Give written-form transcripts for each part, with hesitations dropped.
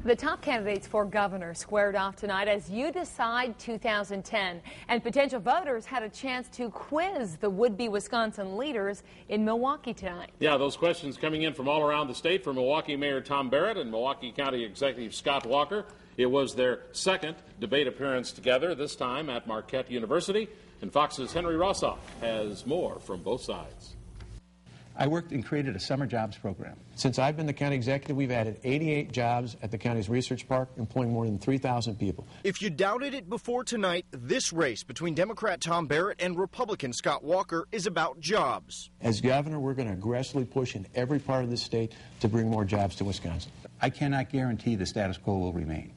The top candidates for governor squared off tonight as You Decide 2010, and potential voters had a chance to quiz the would-be Wisconsin leaders in Milwaukee tonight. Yeah, those questions coming in from all around the state for Milwaukee Mayor Tom Barrett and Milwaukee County Executive Scott Walker. It was their second debate appearance together, this time at Marquette University, and Fox's Henry Rossoff has more from both sides. I worked and created a summer jobs program. Since I've been the county executive, we've added 88 jobs at the county's research park, employing more than 3,000 people. If you doubted it before tonight, this race between Democrat Tom Barrett and Republican Scott Walker is about jobs. As governor, we're going to aggressively push in every part of the state to bring more jobs to Wisconsin. I cannot guarantee the status quo will remain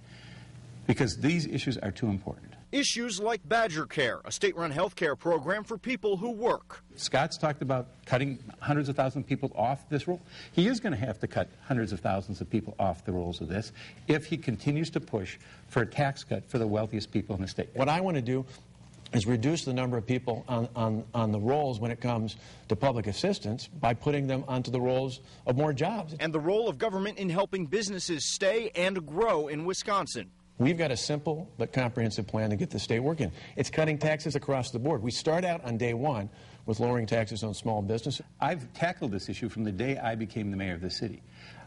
because these issues are too important. Issues like Badger Care, a state-run health care program for people who work. Scott's talked about cutting hundreds of thousands of people off this roll. He is going to have to cut hundreds of thousands of people off the rolls of this if he continues to push for a tax cut for the wealthiest people in the state. What I want to do is reduce the number of people on the rolls when it comes to public assistance by putting them onto the rolls of more jobs. And the role of government in helping businesses stay and grow in Wisconsin. We've got a simple but comprehensive plan to get the state working. It's cutting taxes across the board. We start out on day one with lowering taxes on small business. I've tackled this issue from the day I became the mayor of the city.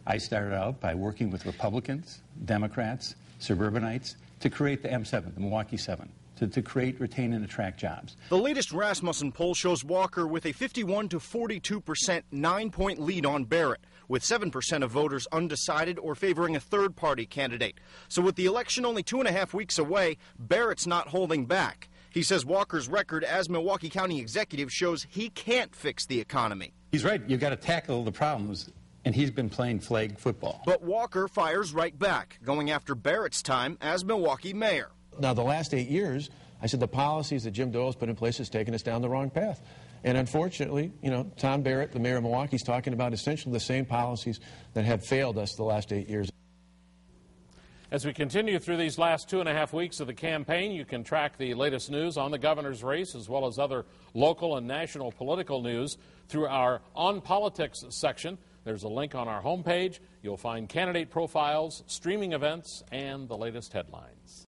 I started out by working with Republicans, Democrats, suburbanites to create the M7, the Milwaukee 7. To create, retain, and attract jobs. The latest Rasmussen poll shows Walker with a 51 to 42% 9-point lead on Barrett, with 7% of voters undecided or favoring a third-party candidate. So with the election only 2.5 weeks away, Barrett's not holding back. He says Walker's record as Milwaukee County executive shows he can't fix the economy. He's right. You've got to tackle the problems, and he's been playing flag football. But Walker fires right back, going after Barrett's time as Milwaukee mayor. Now, the last 8 years, I said the policies that Jim Doyle's put in place has taken us down the wrong path. And unfortunately, Tom Barrett, the mayor of Milwaukee, is talking about essentially the same policies that have failed us the last 8 years. As we continue through these last 2.5 weeks of the campaign, you can track the latest news on the governor's race as well as other local and national political news through our On Politics section. There's a link on our homepage. You'll find candidate profiles, streaming events, and the latest headlines.